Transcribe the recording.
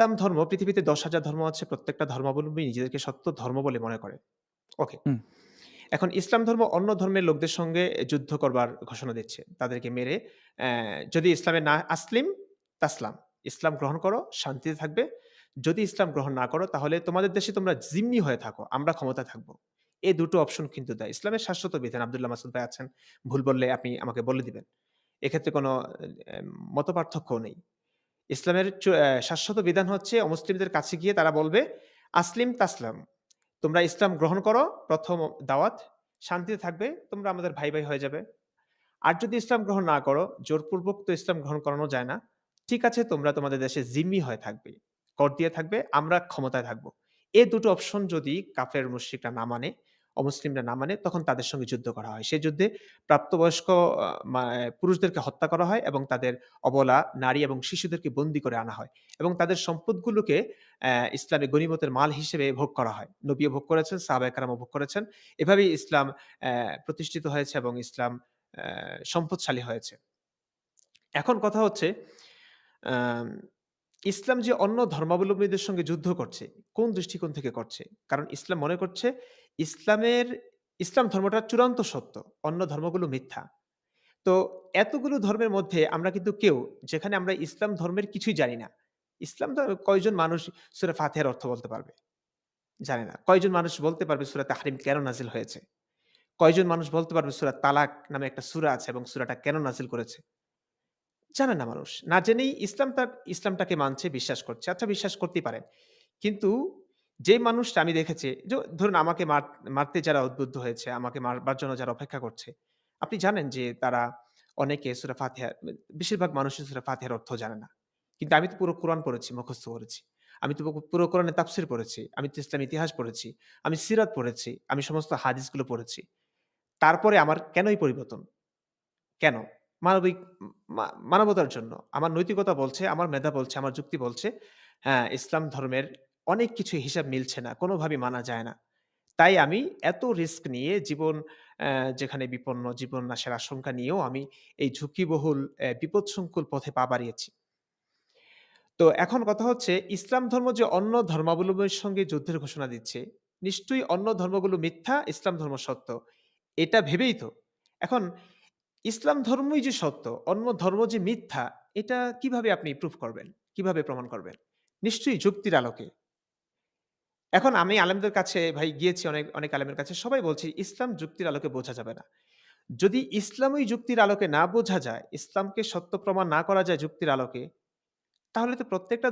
ইসলাম ধর্ম পৃথিবীতে ১০,০০০ ধর্ম আছে। প্রত্যেকটা ধর্মাবলম্বী নিজেদেরকে সত্য ধর্ম বলে মনে করে। ওকে। হুম, এখন ইসলাম ধর্ম অন্য ধর্মের লোকদের সঙ্গে যুদ্ধ করবার ঘোষণা দিচ্ছে। তাদেরকে মেরে অ্যা যদি ইসলামে না আসলিম তাসলাম। ইসলাম গ্রহণ করো, শান্তিতে থাকবে। যদি ইসলাম গ্রহণ না করো তাহলে তোমাদের দেশে তোমরা জিম্মি হয়ে থাকো। আমরা ক্ষমতায় থাকব। এই ২ টো অপশন কিন্তু দেয়। ইসলামের শাশ্বত বিধান আব্দুল্লাহ মাসুদ ভাই আছেন। ভুল বললে আপনি আমাকে বলে দিবেন। এক্ষেত্রে কোনো মতপার্থক্যও নেই। ইসলামের শাশ্বত বিধান হচ্ছে অমুসলিমদের কাছে গিয়ে তারা বলবে, "আসলিম তাসলাম।" তোমরা ইসলাম গ্রহণ করো, ১ম দাওয়াত। শান্তিতে থাকবে, তোমরা আমাদের ভাই, ভাই হয়ে যাবে। আর যদি ইসলাম গ্রহণ না করো, জোরপূর্বক তো ইসলাম গ্রহণ করানো যায় না। ঠিক আছে, তোমরা তোমাদের দেশে জিম্মি হয়ে থাকবে। কর দিয়ে থাকবে, আমরা ক্ষমতায় থাকব। এ দুটো অপশন যদি কাফের মুশরিকরা না মানে, অমুসলিমরা না মানে, তখন তাদের সঙ্গে যুদ্ধ করা হয়। সে যুদ্ধে প্রাপ্তবয়স্ক আ মা পুরুষদেরকে হত্যা করা হয় এবং তাদের অবলা, নারী এবং শিশুদেরকে বন্দী করে আনা হয় এবং তাদের সম্পদগুলোকে ইসলামে গনিমতের মাল হিসেবে ভোগ করা হয়। নবীও ভোগ করেছেন, সাহাবায়ে কেরামও ভোগ করেছেন। এভাবেই ইসলাম প্রতিষ্ঠিত হয়েছে এবং ইসলাম সম্পদশালী হয়েছে। এখন কথা হচ্ছে আম ইসলাম যে অন্য ধর্মাবলম্বীদের সঙ্গে যুদ্ধ করছে, কোন দৃষ্টিকোণ থেকে করছে? কারণ ইসলাম মনে করছে ইসলামের ইসলাম ধর্মটা চূড়ান্ত সত্য। অন্য ধর্মগুলো মিথ্যা। তো এতগুলো ধর্মের মধ্যে আমরা কিন্তু কেউ যেখানে আমরা ইসলাম ধর্মের কিছুই জানি না। ইসলাম কয়জন মানুষ সূরা ফাতিহার অর্থ বলতে পারবে? জানে না। কয়জন মানুষ বলতে পারবে সূরা তাহরিম কেন নাজিল হয়েছে? কয়জন মানুষ বলতে পারবে সূরা তালাক নামে একটা সূরা আছে এবং সূরাটা কেন নাজিল করেছে? জানে না মানুষ। না জেনেই ইসলামটাকে মানছে, বিশ্বাস করছে। আচ্ছা বিশ্বাস করতেই পারেন। কিন্তু যে মানুষটা আমি দেখেছি ধরুন আমাকে মারতে যারা উদ্বুদ্ধ হয়েছে, আমাকে মারবার জন্য যারা অপেক্ষা করছে, আপনি জানেন যে তারা অনেকে সূরা ফাতিহা বেশিরভাগ মানুষই সূরা ফাতিহার অর্থ জানে না। কিন্তু আমি তো পুরো কোরআন পড়েছি, মুখস্থ করেছি। আমি তো পুরো কোরআনের তাফসীর পড়েছি। আমি তো ইসলামি ইতিহাস পড়েছি। আমি সিরাত পড়েছি। আমি সমস্ত হাদিসগুলো পড়েছি। তারপরে আমার কেন এই পরিবর্তন? কেন? মানবিক মানবতার জন্য। আমার নৈতিকতা বলছে, আমার মেধা বলছে, আমার যুক্তি বলছে, হ্যাঁ, ইসলাম ধর্মের অনেক কিছু হিসাব মিলছে না। কোনোভাবেই মানা যায় না। তাই আমি এত রিস্ক নিয়ে জীবন যেখানে বিপন্ন, জীবন নাশের আশঙ্কা নিয়েও আমি এই ঝুঁকিবহুল বিপদসংকুল পথে পা বাড়িয়েছি। তো এখন কথা হচ্ছে ইসলাম ধর্ম যে অন্য ধর্মাবলম্বীর সঙ্গে যুদ্ধের ঘোষণা দিচ্ছে, নিশ্চয়ই অন্য ধর্মগুলো মিথ্যা, ইসলাম ধর্ম সত্য। এটা ভেবেই তো। এখন ইসলাম ধর্মই যে সত্য, অন্য ধর্ম যে মিথ্যা, এটা কিভাবে আপনি প্রুফ করবেন? কিভাবে প্রমাণ করবেন? নিশ্চয়ই যুক্তির আলোকে। এখন আমি আলেমদের কাছে ভাই গিয়েছি অনেক আলেমের কাছে। সবাই বলছে ইসলাম যুক্তির আলোকে বোঝা যাবে না। যদি ইসলামই যুক্তির আলোকে না বোঝা যায়, ইসলামকে সত্য প্রমাণ না করা যায় যুক্তির আলোকে, তাহলে তো প্রত্যেকটা